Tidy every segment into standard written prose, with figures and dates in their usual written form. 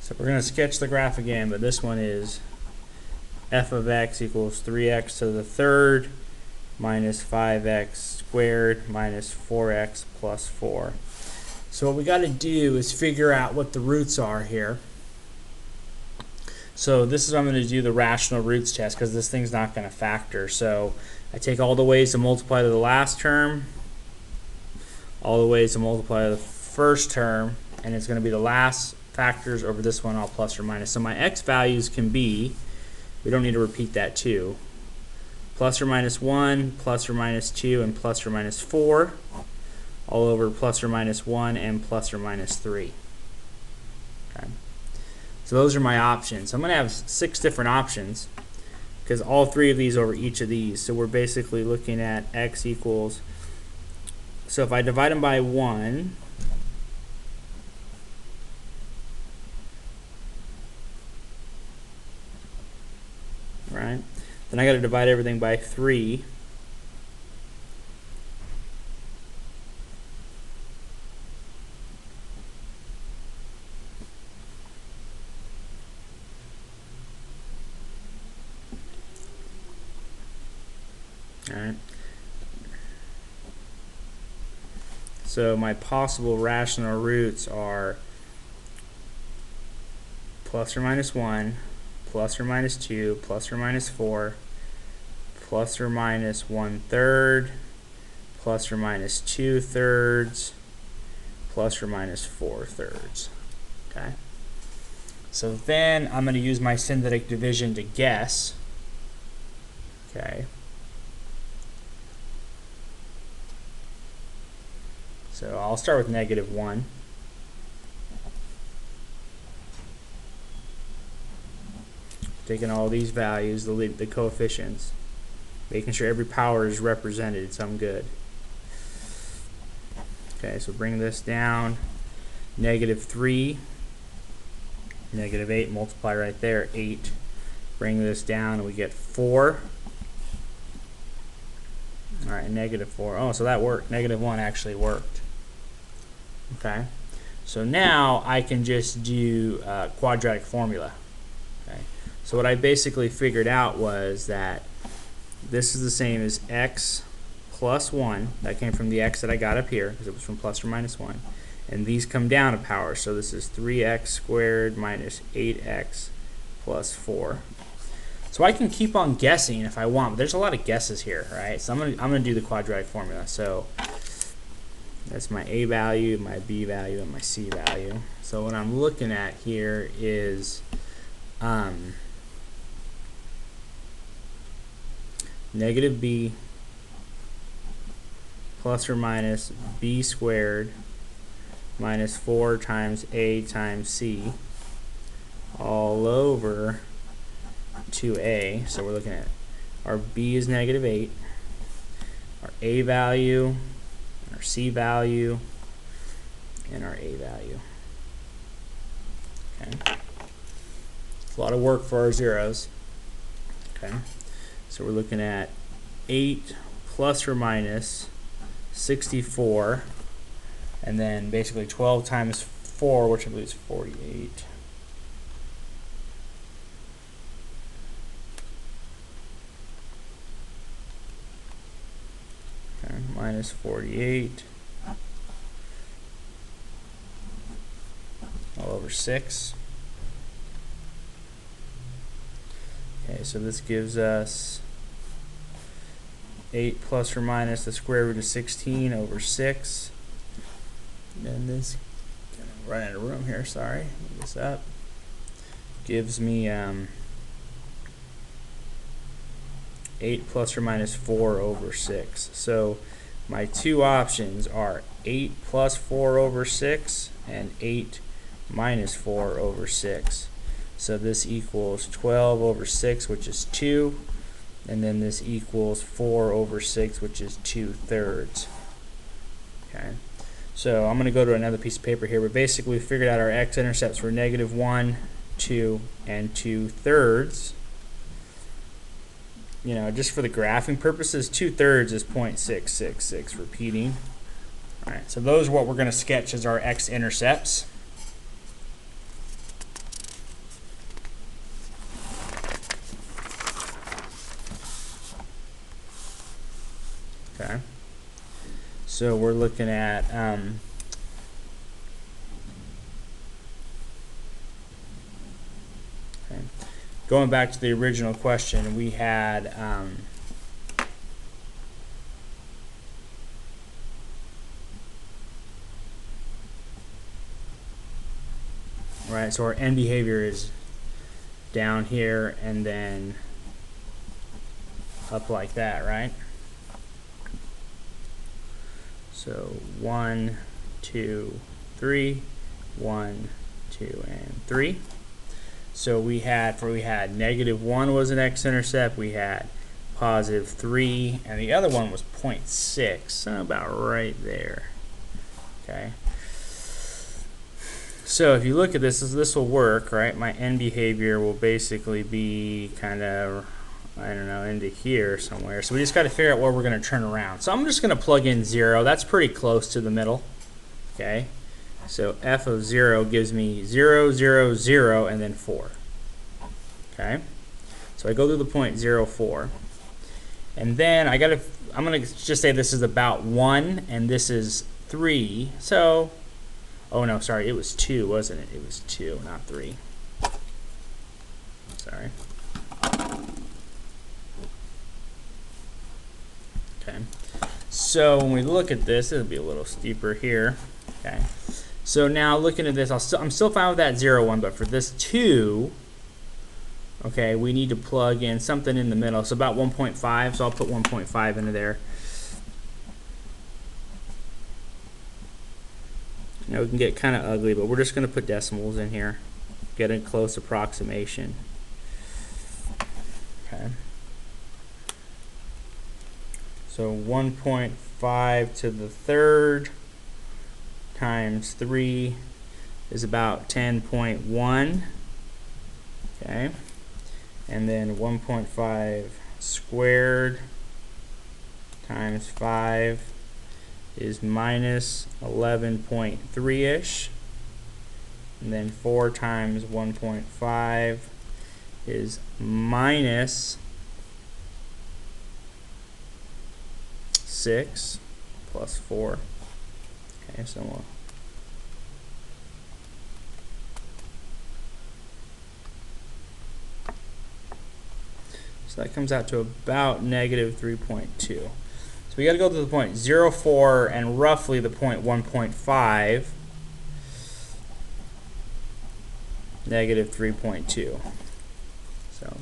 So we're going to sketch the graph again, but this one is f of x equals 3x to the third minus 5x squared minus 4x plus 4. So what we got to do is figure out what the roots are here. So this is what I'm going to do the rational roots test, because this thing's not going to factor. So I take all the ways to multiply to the last term, all the ways to multiply to the first term, and it's going to be the last factors over this one all plus or minus. So my x values can be, we don't need to repeat that too, plus or minus 1, plus or minus 2, and plus or minus 4, all over plus or minus 1 and plus or minus 3. Okay. So those are my options. I'm going to have 6 different options because all 3 of these over each of these. So we're basically looking at x equals, so if I divide them by 1, right, then I got to divide everything by 3. Alright. So my possible rational roots are plus or minus 1, plus or minus 2, plus or minus 4, plus or minus 1/3, plus or minus 2/3, plus or minus 4/3. Okay. So then I'm going to use my synthetic division to guess. Okay. So I'll start with -1. Taking all these values, the coefficients, making sure every power is represented, so I'm good. Okay, so bring this down. -3, -8, multiply right there, 8. Bring this down and we get 4. Alright, -4. Oh, so that worked. -1 actually worked. Okay, so now I can just do quadratic formula. Okay, so what I basically figured out was that this is the same as x plus 1. That came from the x that I got up here because it was from plus or minus 1. And these come down a power, so this is 3x squared minus 8x plus 4. So I can keep on guessing if I want, but there's a lot of guesses here, right? So I'm gonna do the quadratic formula. So that's my a value, my b value, and my c value. So what I'm looking at here is negative b plus or minus b squared minus 4 times a times c all over 2a. So we're looking at our b is -8, our a value, our c value, and our a value. Okay, it's a lot of work for our zeros. Okay, so we're looking at 8 plus or minus 64, and then basically 12 times 4, which I believe is 48. Okay, minus 48 all over 6. Okay, so this gives us 8 plus or minus the square root of 16 over 6. And this, run out of room here, sorry, move this up. Gives me 8 plus or minus 4 over 6. So my two options are 8 plus 4 over 6 and 8 minus 4 over 6. So this equals 12 over 6, which is 2, and then this equals 4 over 6, which is 2/3. Okay, so I'm going to go to another piece of paper here, but basically we figured out our x-intercepts were -1, 2, and 2/3. You know, just for the graphing purposes, 2/3 is 0.666 repeating. All right, so those are what we're going to sketch as our x-intercepts. Okay. So we're looking at okay. Going back to the original question, we had right, so our end behavior is down here and then up like that, right? So 1, 2, 3, 1, 2, and 3. So we had -1 was an x-intercept, we had +3, and the other one was 0.6, so about right there. Okay. So if you look at this will work, right? My end behavior will basically be kind of, I don't know, into here somewhere. So we just got to figure out where we're going to turn around. So I'm just going to plug in 0. That's pretty close to the middle. Okay. So f of 0 gives me 0, 0, 0, and then 4. Okay. So I go through the point 0, 4. And then I'm going to just say this is about 1, and this is 3. So, oh no, sorry, it was 2, wasn't it? It was 2, not 3. Sorry. Okay. So when we look at this, it'll be a little steeper here. Okay. So now looking at this, I'm still fine with that 0, 1, but for this 2, okay, we need to plug in something in the middle. So about 1.5, so I'll put 1.5 into there. Now we can get kind of ugly, but we're just going to put decimals in here. Get a close approximation. Okay. So 1.5 to the third times 3 is about 10.1. Okay. And then 1.5 squared times 5 is minus 11.3-ish. And then 4 times 1.5 is minus 6 plus 4. Okay, so that comes out to about negative 3.2. So we got to go to the point 0.4 and roughly the point 1.5, negative 3.2. So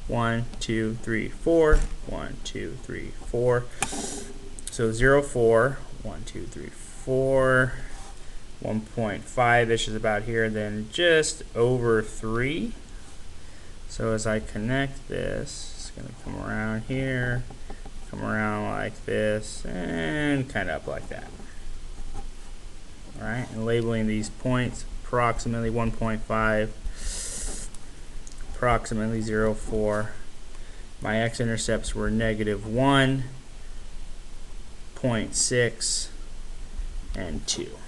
1, 2, 3, 4, 1, 2, 3, 4. So 0.4, 1, 2, 3, 4, 1.5-ish is about here, then just over 3. So as I connect this, it's going to come around here, come around like this, and kind of up like that. Alright, and labeling these points, approximately 1.5, approximately 0.4. My x-intercepts were -1, 0.6, and 2.